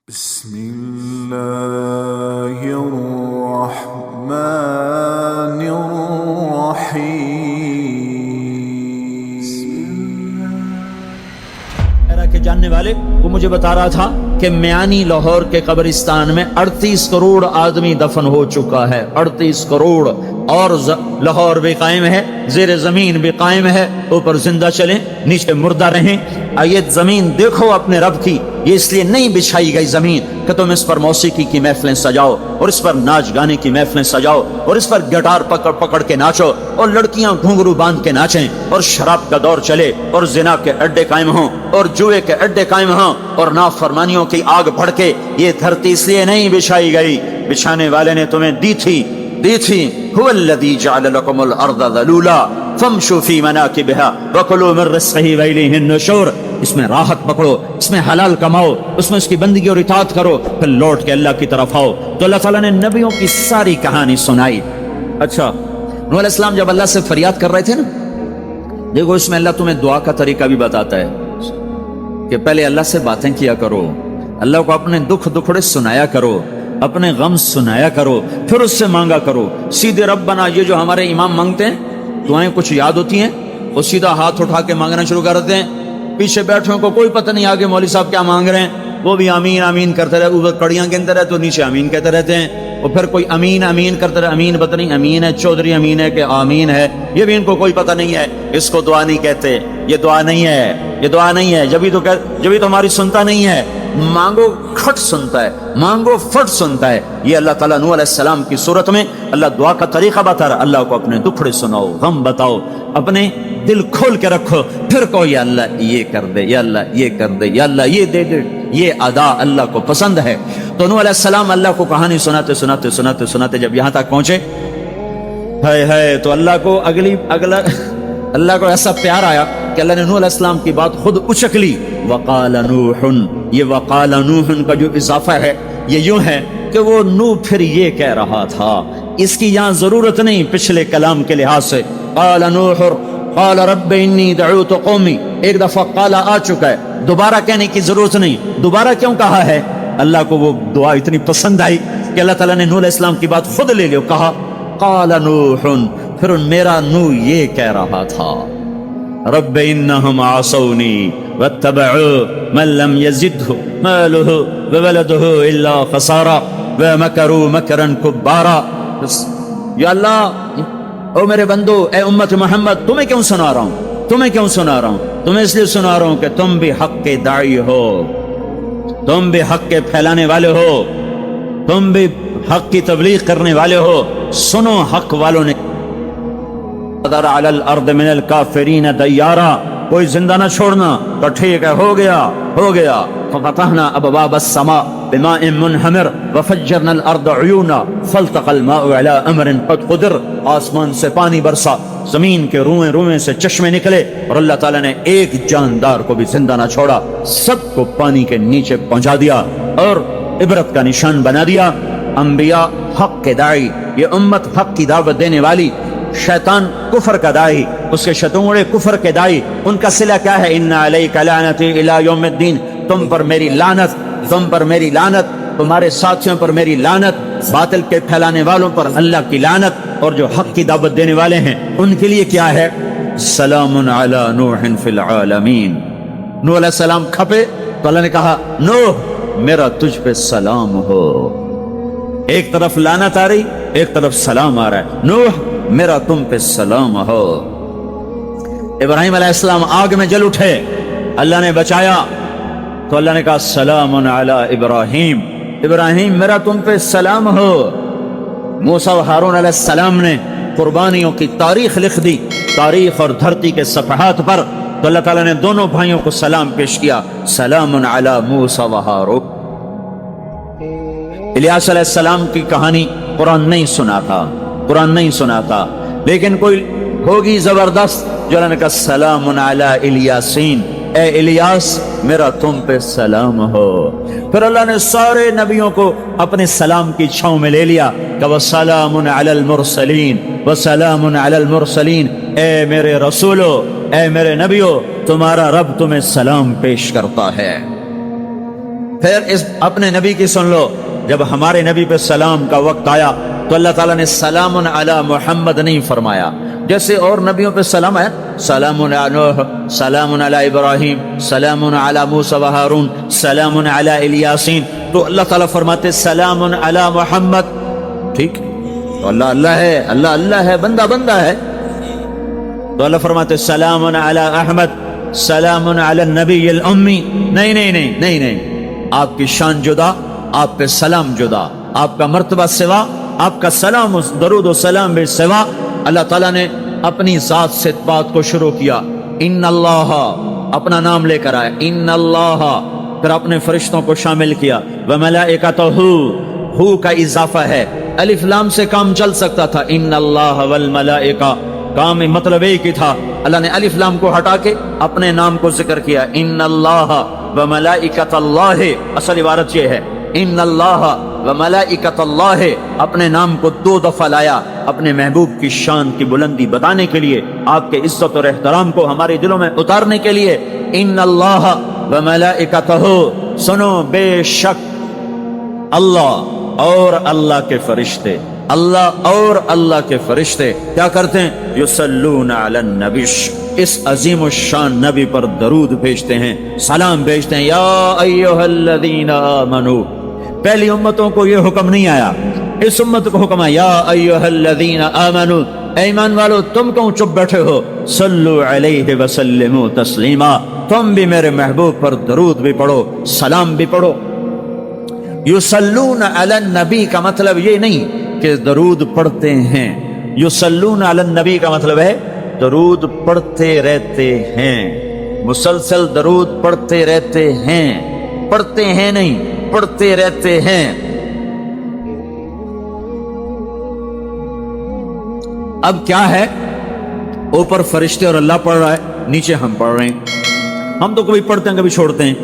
بسم الله الرحمن الرحيم کے جاننے والے وہ مجھے بتا رہا تھا کہ میانی لاہور کے قبرستان میں 38 کروڑ آدمی دفن ہو چکا ہے. 38 کروڑ. اور لاہور بھی قائم ہے, زیر زمین بھی قائم ہے. اوپر زندہ چلیں, نیچے مردہ رہیں. آئیے زمین دیکھو اپنے رب کی. یہ اس لیے نہیں بچھائی گئی زمین کہ تم اس پر موسیقی کی محفلیں سجاؤ, اور اس پر ناچ گانے کی محفلیں سجاؤ, اور اس پر گٹار پکڑ پکڑ کے ناچو, اور لڑکیاں گھنگرو باندھ کے ناچیں, اور شراب کا دور چلے, اور زنا کے اڈے قائم ہوں, اور جوئے کے اڈے قائم ہوں, اور نافرمانیوں کی آگ بھڑکے. یہ دھرتی اس لیے نہیں بچھائی گئی, بچھانے والے نے تمہیں دی تھی. هو الذي جعل لكم الارض ذلولا فامشوا في مناكبها وكلوا من رزقه واليه النشور. اس میں راحت پکڑو, اس میں حلال کماؤ, اس میں اس کی بندگی اور اطاعت کرو, پھر لوٹ کے اللہ کی طرف آؤ. تو اللہ تعالیٰ نے نبیوں کی ساری کہانی سنائی. اچھا, نوح علیہ السلام جب اللہ سے فریاد کر رہے تھے نا, دیکھو اس میں اللہ تمہیں دعا کا طریقہ بھی بتاتا ہے کہ پہلے اللہ سے باتیں کیا کرو, اللہ کو اپنے دکھ دکھڑے سنایا کرو, اپنے غم سنایا کرو, پھر اس سے مانگا کرو. سیدھے ربنا یہ جو ہمارے امام مانگتے ہیں دعائیں کچھ یاد ہوتی ہیں, وہ سیدھا ہاتھ اٹھا کے مانگنا شروع کر دیتے ہیں. پیچھے بیٹھے کو کوئی پتہ نہیں آگے مولوی صاحب کیا مانگ رہے ہیں, وہ بھی آمین آمین کرتے رہے. اوپر کڑیاں گنتے رہے تو نیچے آمین کہتے رہتے ہیں. اور پھر کوئی امین امین کرتے رہے, امین پتہ نہیں امین ہے چودھری امین ہے کہ آمین ہے, یہ بھی ان کو کوئی پتہ نہیں ہے. اس کو دعا نہیں کہتے, یہ دعا نہیں ہے, یہ دعا نہیں ہے. جبھی تو ہماری سنتا نہیں ہے. مانگو کھٹ سنتا ہے, مانگو فٹ سنتا ہے. یہ اللہ تعالیٰ نوح علیہ السلام کی صورت میں اللہ دعا کا طریقہ بتا رہا. اللہ کو اپنے دکھڑے سناؤ, غم بتاؤ, اپنے دل کھول کے رکھو, پھر کہو یا اللہ یہ کر دے, یا اللہ یہ کر دے, یا اللہ یہ دے دے. یہ ادا اللہ کو پسند ہے. تو نوح علیہ السلام اللہ کو کہانی سناتے سناتے سناتے سناتے جب یہاں تک پہنچے, ہے تو اللہ کو اللہ کو ایسا پیار آیا کہ اللہ نے نوح علیہ السلام کی بات خود اچک لی. وقال نوح, یہ وقال نوح کا جو اضافہ ہے یہ یوں ہے کہ وہ نوح پھر یہ کہہ رہا تھا, اس کی یہاں ضرورت نہیں پچھلے کلام کے لحاظ سے. قال نوح قال رب انی دعوت قومی, ایک دفعہ قال آ چکا ہے, دوبارہ کہنے کی ضرورت نہیں. دوبارہ کیوں کہا ہے؟ اللہ کو وہ دعا اتنی پسند آئی کہ اللہ تعالیٰ نے نوح علیہ السلام کی بات خود لے لی, کہا قال نوح, پھر میرا نوح یہ کہہ رہا تھا رب انہم عصونی واتبعوا من لم یزدہ مالہ وولدہ الا خسارا ومکروا مکرا کبارا. یا اللہ, او میرے بندو, اے امت محمد, تمہیں کیوں سنا رہا ہوں, تمہیں کیوں سنا رہا ہوں؟ تمہیں اس لیے سنا رہا ہوں کہ تم بھی حق کے داعی ہو, تم بھی حق کے پھیلانے والے ہو, تم بھی حق کی تبلیغ کرنے والے ہو. سنو حق والوں نے علی الارض من الکافرین دیارا, کوئی زندہ نہ چھوڑنا. تو ٹھیک ہے, ہو گیا. ففتحنا ابواب السماء بماء منہمر وفجرنا الارض عیونا فالتقى الماء على امر قد قدر. آسمان سے پانی برسا, زمین کے روئیں سے چشمے نکلے, اور اللہ تعالیٰ نے ایک جاندار کو بھی زندہ نہ چھوڑا, سب کو پانی کے نیچے پہنچا دیا اور عبرت کا نشان بنا دیا. انبیاء حق کے داعی, یہ امت حق کی دعوت دینے والی. شیطان کفر کا داعی, اس کے شتونڑے کفر کے داعی, ان کا صلہ کیا ہے؟ ان علیک لعنتی الی یوم الدین, تم پر میری لعنت, تم پر میری لعنت, تمہارے ساتھیوں پر میری لعنت, باطل کے پھیلانے والوں پر اللہ کی لعنت, اور جو حق کی دعوت دینے والے ہیں ان کے لیے کیا ہے؟ سلام علی نوح فی العالمین. نوح علیہ السلام کھپے تو اللہ نے کہا نوح میرا تجھ پہ سلام ہو. ایک طرف لعنت آ رہی, ایک طرف سلام آ رہا ہے. نوح میرا تم پہ سلام ہو. ابراہیم علیہ السلام آگ میں جل اٹھے, اللہ نے بچایا, تو اللہ نے کہا سلام علی ابراہیم, ابراہیم میرا تم پہ سلام ہو. موسیٰ و ہارون علیہ السلام نے قربانیوں کی تاریخ لکھ دی, تاریخ اور دھرتی کے صفحات پر. تو اللہ تعالیٰ نے دونوں بھائیوں کو سلام پیش کیا, سلام علی موسیٰ و ہارون. الیاس علیہ السلام کی کہانی قرآن نہیں سنا تھا, لیکن کوئی ہوگی زبردست جو اللہ نے کہا سلام علی الیاسین, اے الیاس میرا تم پہ سلام ہو. پھر اللہ نے سارے نبیوں کو اپنے سلام کی چھاؤں میں لے لیا کہ وسلام علی المرسلین, وسلام علی المرسلین, اے میرے رسولو, اے میرے نبیو, تمہارا رب تمہیں سلام پیش کرتا ہے. پھر اس اپنے نبی کی سن لو، جب ہمارے نبی پہ سلام کا وقت آیا تو اللہ تعالیٰ نے سلام علی محمد نہیں فرمایا، جیسے اور نبیوں پہ سلام آیا، سلام علی نوح، سلام علی ابراہیم، سلام علی موسیٰ و ہارون، سلام علی الیاسین، تو اللہ تعالیٰ فرماتے سلام علی محمد. ٹھیک، تو اللہ اللہ ہے، اللہ اللہ ہے، بندہ بندہ ہے، تو اللہ فرماتے سلام علی احمد، سلام علی النبی الامی. نہیں نہیں نہیں نہیں نہیں، آپ کی شان جدا، آپ پہ سلام جدا، آپ کا مرتبہ سوا، آپ کا سلام درود و سلام بھی سوا. اللہ تعالیٰ نے اپنی ذات سے بات کو شروع کیا، ان اللہ، اپنا نام لے کر آئے، ان اللہ، پھر اپنے فرشتوں کو شامل کیا، وملائکتہ، ہو کا اضافہ ہے، الف لام سے کام چل سکتا تھا، ان اللہ والملائکہ، کام مطلب ایک ہی تھا، اللہ نے الف لام کو ہٹا کے اپنے نام کو ذکر کیا، ان اللہ وملائکۃ اللہ. اصل عبارت یہ ہے، ان اللہ وملائکۃ اللہ، اپنے نام کو 2 دفعہ لایا اپنے محبوب کی شان کی بلندی بتانے کے لیے، آپ کے عزت اور احترام کو ہمارے دلوں میں اتارنے کے لیے. ان اللہ وملائکتہ، سنو بے شک اللہ اور اللہ کے فرشتے، اللہ اور اللہ کے فرشتے کیا کرتے ہیں؟ یصلون علی النبی، اس عظیم الشان نبی پر درود بھیجتے ہیں، سلام بھیجتے ہیں. یا ایھا الذین آمنو، پہلی امتوں کو یہ حکم نہیں آیا، اس امت کو حکم آیا، یا ایھا الذین آمنو، اے ایمان والو تم کیوں چپ بیٹھے ہو، صلو علیہ وسلموا تسلیما، تم بھی میرے محبوب پر درود بھی پڑھو، سلام بھی پڑھو. یصلون علی النبی کا مطلب یہ نہیں کہ درود پڑھتے ہیں، یصلون علی النبی کا مطلب ہے درود پڑھتے رہتے ہیں، مسلسل درود پڑھتے رہتے ہیں، پڑھتے ہیں نہیں، پڑھتے رہتے ہیں. اب کیا ہے، اوپر فرشتے اور اللہ پڑھ رہا ہے، نیچے ہم پڑھ رہے ہیں. ہم تو کبھی پڑھتے ہیں کبھی چھوڑتے ہیں.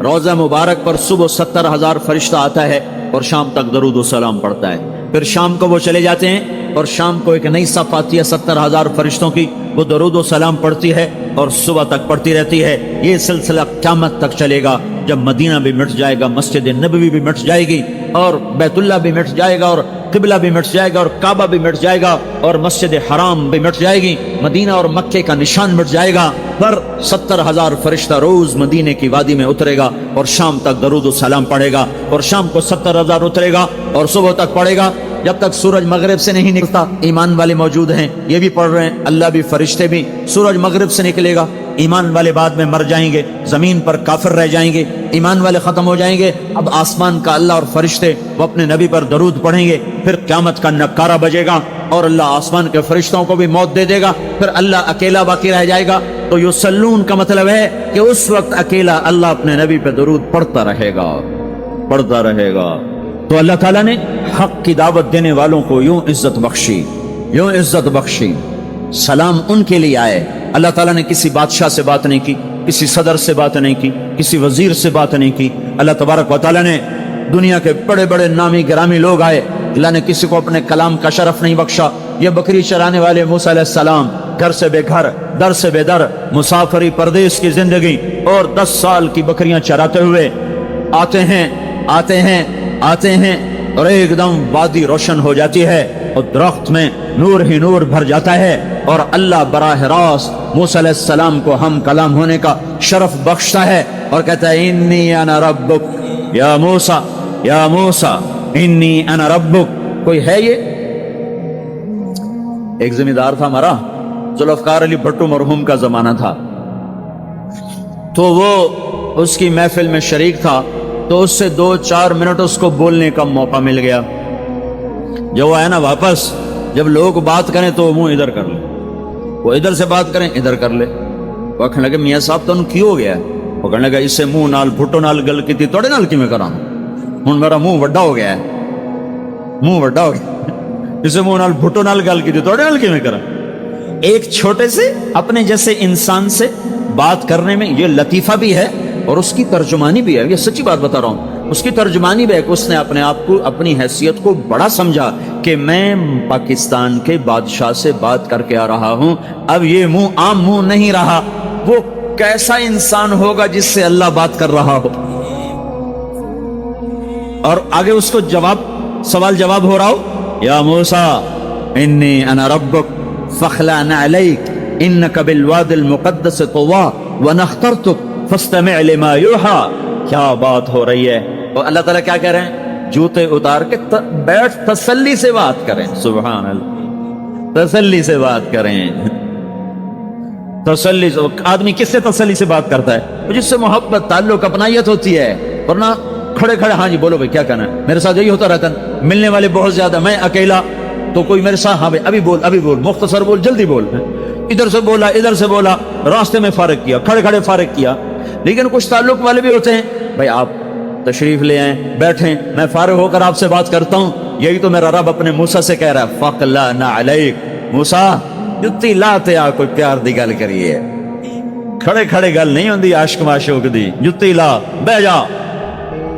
روزہ مبارک پر صبح 70,000 فرشتہ آتا ہے اور شام تک درود و سلام پڑھتا ہے، پھر شام کو وہ چلے جاتے ہیں اور شام کو ایک نئی صف آتی ہے 70,000 فرشتوں کی، وہ درود و سلام پڑھتی ہے اور صبح تک پڑھتی رہتی ہے. یہ سلسلہ قیامت تک چلے گا، جب مدینہ بھی مٹ جائے گا، مسجد نبوی بھی مٹ جائے گی، اور بیت اللہ بھی مٹ جائے گا، اور قبلہ بھی مٹ جائے گا، اور کعبہ بھی مٹ جائے گا، اور مسجد حرام بھی مٹ جائے گی، مدینہ اور مکے کا نشان مٹ جائے گا. پر 70,000 فرشتہ روز مدینے کی وادی میں اترے گا اور شام تک درود و سلام پڑھے گا، اور شام کو 70,000 اترے گا اور صبح تک پڑھے گا جب تک سورج مغرب سے نہیں نکلتا. ایمان والے موجود ہیں، یہ بھی پڑھ رہے ہیں، اللہ بھی فرشتے بھی. سورج مغرب سے نکلے گا، ایمان والے بعد میں مر جائیں گے، زمین پر کافر رہ جائیں گے، ایمان والے ختم ہو جائیں گے. اب آسمان کا اللہ اور فرشتے وہ اپنے نبی پر درود پڑھیں گے، پھر قیامت کا نکارہ بجے گا اور اللہ آسمان کے فرشتوں کو بھی موت دے دے گا، پھر اللہ اکیلا باقی رہ جائے گا. تو یصلون کا مطلب ہے کہ اس وقت اکیلا اللہ اپنے نبی پہ درود پڑھتا رہے گا، پڑھتا رہے گا. تو اللہ تعالیٰ نے حق کی دعوت دینے والوں کو یوں عزت بخشی، یوں عزت بخشی. سلام ان کے لیے آئے. اللہ تعالیٰ نے کسی بادشاہ سے بات نہیں کی، کسی صدر سے بات نہیں کی، کسی وزیر سے بات نہیں کی. اللہ تبارک و تعالیٰ نے دنیا کے بڑے بڑے نامی گرامی لوگ آئے، اللہ نے کسی کو اپنے کلام کا شرف نہیں بخشا. یہ بکری چرانے والے موسیٰ علیہ السلام، گھر سے بے گھر، در سے بے در، مسافری پردیس کی زندگی، اور 10 سال کی بکریاں چراتے ہوئے آتے ہیں آتے ہیں آتے ہیں، اور ایک دم وادی روشن ہو جاتی ہے اور درخت میں نور ہی نور بھر جاتا ہے، اور اللہ براہ راست موسیٰ علیہ السلام کو ہم کلام ہونے کا شرف بخشتا ہے اور کہتا ہے انی انا ربک یا موسیٰ، یا موسیٰ انی انا ربک. کوئی ہے یہ؟ ایک زمیندار تھا ہمارا، ذوالفقار علی بھٹو مرحوم کا زمانہ تھا، تو وہ اس کی محفل میں شریک تھا، تو اس سے 2-4 منٹ اس کو بولنے کا موقع مل گیا. جب وہ آیا نا واپس، جب لوگ بات کریں تو وہ منہ ادھر کر لے، وہ ادھر سے بات کریں ادھر کر لے. وہ کہنے لگے میاں صاحب تو کی ہو گیا ہے؟ وہ کہنے لگا اسے منہ نال بھٹو نال گل کی تھی توڑے نال کی میں کراں، ہن میرا منہ وڈا ہو گیا ہے، منہ وڈا ہو گیا، اسے منہ نال بھٹو نال گل کی تھی توڑے نال کی میں کراں. ایک چھوٹے سے اپنے جیسے انسان سے بات کرنے میں یہ لطیفہ بھی ہے اور اس کی ترجمانی بھی ہے. یہ سچی بات بتا رہا ہوں، اس کی ترجمانی بھی ہے کہ اس نے اپنے آپ کو، اپنی حیثیت کو بڑا سمجھا کہ میں پاکستان کے بادشاہ سے بات کر کے آ رہا ہوں، اب یہ منہ عام منہ نہیں رہا. وہ کیسا انسان ہوگا جس سے اللہ بات کر رہا ہو؟ اور آگے اس کو جواب سوال جواب ہو رہا ہو یا موسیٰ انی انا ربک فاخلع نعلیک انک بالواد المقدس طوی وانا اخترتک فاستمع لما یوحی. کیا بات ہو رہی ہے. اور اللہ تعالیٰ کیا کہہ رہے ہیں؟ جوتے اتار کے بیٹھ تسلی سے بات کریں. سبحان اللہ, تسلی سے بات کریں. تسلی سے آدمی کس سے تسلی سے بات کرتا ہے؟ جس سے محبت تعلق اپنائیت ہوتی ہے. ورنہ کھڑے کھڑے ہاں جی بولو بھائی کیا کہنا ہے. میرے ساتھ یہی ہوتا رہتا ہے, ملنے والے بہت زیادہ, میں اکیلا, تو کوئی میرے ساتھ ہاں بھائی ابھی بول مختصر بول جلدی بول. ادھر سے بولا ادھر سے بولا, راستے میں فارغ کیا, کھڑے کھڑے فارغ کیا. لیکن کچھ تعلق والے بھی ہوتے ہیں, بھائی آپ تشریف لے آئیں, بیٹھیں, میں فارغ ہو کر آپ سے بات کرتا ہوں. یہی تو میرا رب اپنے موسیٰ سے کہہ رہا ہے فاقلع نعلیک. موسیٰ جتی لاتے آ کوئی پیار دی گل کریے, کھڑے کھڑے گل نہیں ہوندی عاشق معشوق دی. جتی لا بہ جا.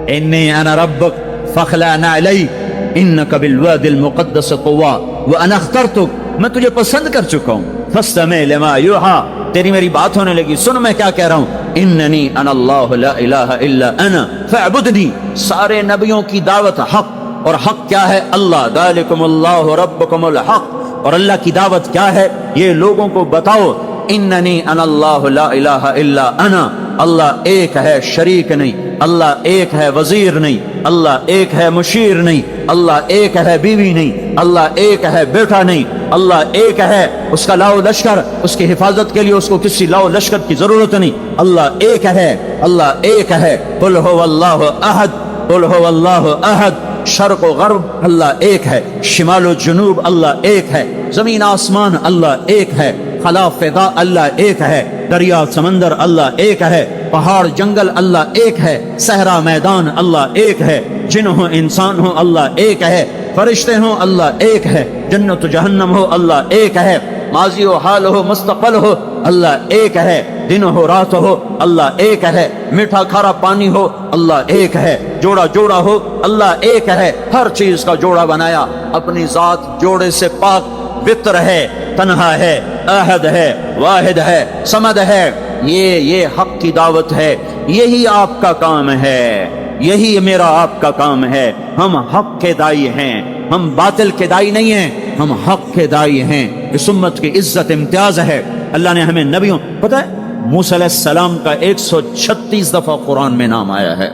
انی انا ربک فاخلع نعلیک انک بالواد المقدس طوی وانا اخترتک. میں تجھے پسند کر چکا ہوں. فاستمع لما یوحی, تیری میری بات ہونے لگی, سن میں کیا کہہ رہا ہوں. اننی انا اللہ لا الہ الا انا فاعبدنی. سارے نبیوں کی دعوت حق, اور حق کیا ہے؟ اللہ. ذالکم اللہ ربکم الحق. اور اللہ کی دعوت کیا ہے؟ یہ لوگوں کو بتاؤ اننی انا اللہ لا الہ الا انا. اللہ ایک ہے, شریک نہیں. اللہ ایک ہے, وزیر نہیں. اللہ ایک ہے, مشیر نہیں. اللہ ایک ہے, بیوی نہیں. اللہ ایک ہے, بیٹا نہیں. اللہ ایک ہے, اس کا لاؤ لشکر, اس کی حفاظت کے لیے اس کو کسی لاؤ لشکر کی ضرورت نہیں. اللہ ایک ہے, اللہ ایک ہے. قل هو اللہ احد, قل هو اللہ احد. شرق و غرب اللہ ایک ہے, شمال و جنوب اللہ ایک ہے, زمین آسمان اللہ ایک ہے, خلا فضا اللہ ایک ہے, دریا سمندر اللہ ایک ہے, پہاڑ جنگل اللہ ایک ہے, صحرا میدان اللہ ایک ہے, جن ہو انسان ہو اللہ ایک ہے, فرشتے ہوں اللہ ایک ہے, جنت و جہنم ہو اللہ ایک ہے, ماضی و حال ہو مستقبل ہو اللہ ایک ہے, دن ہو رات ہو اللہ ایک ہے, میٹھا کھارا پانی ہو اللہ ایک ہے, جوڑا جوڑا ہو اللہ ایک ہے. ہر چیز کا جوڑا بنایا, اپنی ذات جوڑے سے پاک, وطر ہے, تنہا ہے, احد ہے, واحد ہے, صمد ہے. یہ حق کی دعوت ہے. یہی آپ کا کام ہے, یہی میرا آپ کا کام ہے. ہم حق کے دائی ہیں, ہم باطل کے دائی نہیں ہیں, ہم حق کے دائی ہیں. اس امت کی عزت امتیاز ہے. اللہ نے ہمیں نبیوں, پتہ ہے موسیٰ علیہ السلام کا 136 دفعہ قرآن میں نام آیا ہے,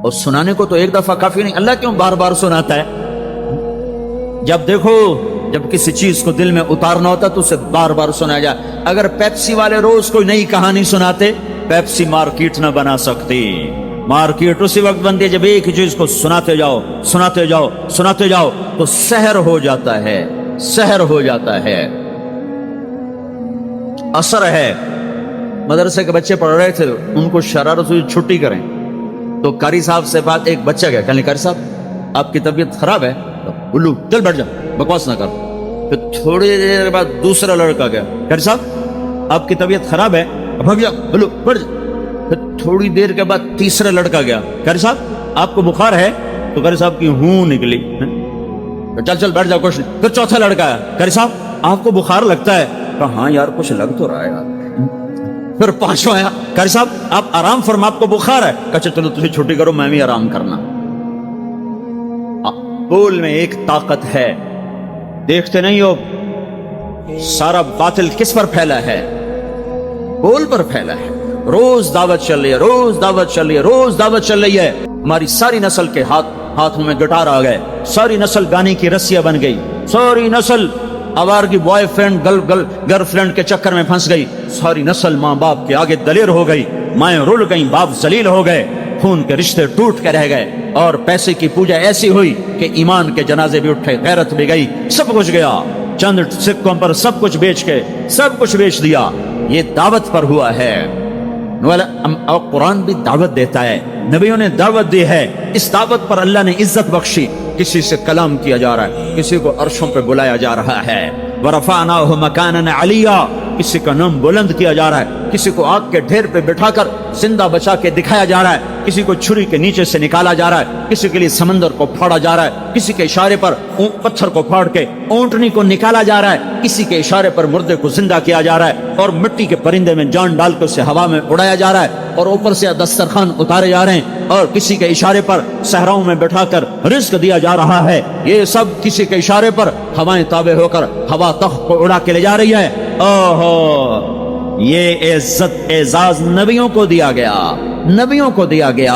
اور سنانے کو تو ایک دفعہ کافی نہیں. اللہ کیوں بار بار سناتا ہے؟ جب دیکھو, جب کسی چیز کو دل میں اتارنا ہوتا تو اسے بار بار سنایا جائے. اگر پیپسی والے روز کوئی نئی کہانی سناتے, پیپسی مارکیٹ نہ بنا سکتی. مارکیٹ اسی وقت بنتی ہے جب ایک ہی چیز کو سناتے جاؤ سناتے جاؤ سناتے جاؤ, تو سحر ہو جاتا ہے, سحر ہو جاتا ہے, اثر ہے. مدرسے کے بچے پڑھ رہے تھے, ان کو شرارت ہوئی چھٹی کریں, تو قاری صاحب سے بات, ایک بچہ گیا, کہنے قاری صاحب آپ کی طبیعت خراب ہے. الو چل بیٹھ جا, بکواس نہ کر. پھر تھوڑی دیر بعد دوسرا لڑکا گیا, قاری صاحب آپ کی طبیعت خراب ہے, بھگ جا, الو بیٹھ جا. پھر تھوڑی دیر کے بعد تیسرا لڑکا گیا, قاری صاحب آپ کو بخار ہے, تو قاری صاحب کی ہوں نکلی, چل چل بیٹھ جا کچھ نہیں. پھر چوتھا لڑکا ہے, قاری صاحب آپ کو بخار لگتا ہے, کہا ہاں یار کچھ لگ تو رہا ہے یار. پھر پانچواں آیا, قاری صاحب آپ آرام فرما, آپ کو بخار ہے, کہا چلو تجھے چھٹی کرو, میں بھی آرام کرنا. بول میں ایک طاقت ہے, دیکھتے نہیں ہو سارا باطل کس پر پھیلا ہے؟ بول پر پھیلا ہے. روز دعوت چل رہی ہے, روز دعوت چل رہی ہے, روز دعوت چل رہی ہے. ہماری ساری نسل کے ہاتھوں میں گٹار آ گئے, ساری نسل گانے کی رسیاں بن گئی, ساری نسل آوارگی بوائے فرینڈ گرل فرینڈ کے چکر میں پھنس گئی, ساری نسل ماں باپ کے آگے دلیر ہو گئی, مائیں رول گئیں, باپ ذلیل ہو گئے, خون کے رشتے ٹوٹ کے رہ گئے, اور پیسے کی پوجا ایسی ہوئی کہ ایمان کے جنازے بھی اٹھے, غیرت بھی گئی, سب کچھ گیا. چند سکوں پر سب کچھ بیچ کے سب کچھ بیچ دیا. یہ دعوت پر ہوا ہے. اور قرآن بھی دعوت دیتا ہے, نبیوں نے دعوت دی ہے. اس دعوت پر اللہ نے عزت بخشی. کسی سے کلام کیا جا رہا ہے, کسی کو عرشوں پہ بلایا جا رہا ہے. وَرَفَعْنَاهُ مَكَانًا عَلِيًّا, کسی کا نام بلند کیا جا رہا ہے, کسی کو آگ کے ڈھیر پہ بٹھا کر زندہ بچا کے دکھایا جا رہا ہے. کسی کو چھری کے نیچے سے نکالا جا رہا ہے، کسی کے لیے سمندر کو پھاڑا جا رہا ہے، کسی کے اشارے پر پتھر کو پھاڑ کے اونٹنی کو نکالا جا رہا ہے، کسی کے اشارے پر مردے کو زندہ کیا جا رہا ہے، اور مٹی کے پرندے میں جان ڈال کے اسے ہوا میں اڑایا جا رہا ہے، اور اوپر سے دسترخوان اتارے جا رہے ہیں، اور کسی کے اشارے پر صحراؤں میں بٹھا کر رزق دیا جا رہا ہے۔ یہ سب کسی کے اشارے پر ہوائیں تابع ہو کر ہوا تخت کو اڑا کے لے جا رہی ہے۔ اوہو، یہ عزت اعزاز نبیوں کو دیا گیا، نبیوں کو دیا گیا۔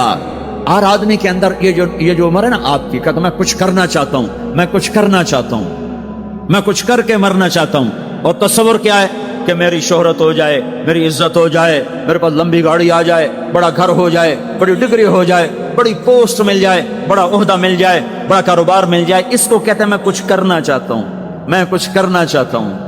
اور آدمی کے اندر یہ جو عمر ہے نا آپ کی، کہتا میں کچھ کرنا چاہتا ہوں، میں کچھ کرنا چاہتا ہوں، میں کچھ کر کے مرنا چاہتا ہوں۔ اور تصور کیا ہے کہ میری شہرت ہو جائے، میری عزت ہو جائے، میرے پاس لمبی گاڑی آ جائے، بڑا گھر ہو جائے، بڑی ڈگری ہو جائے، بڑی پوسٹ مل جائے، بڑا عہدہ مل جائے، بڑا کاروبار مل جائے۔ اس کو کہتے ہیں میں کچھ کرنا چاہتا ہوں، میں کچھ کرنا چاہتا ہوں۔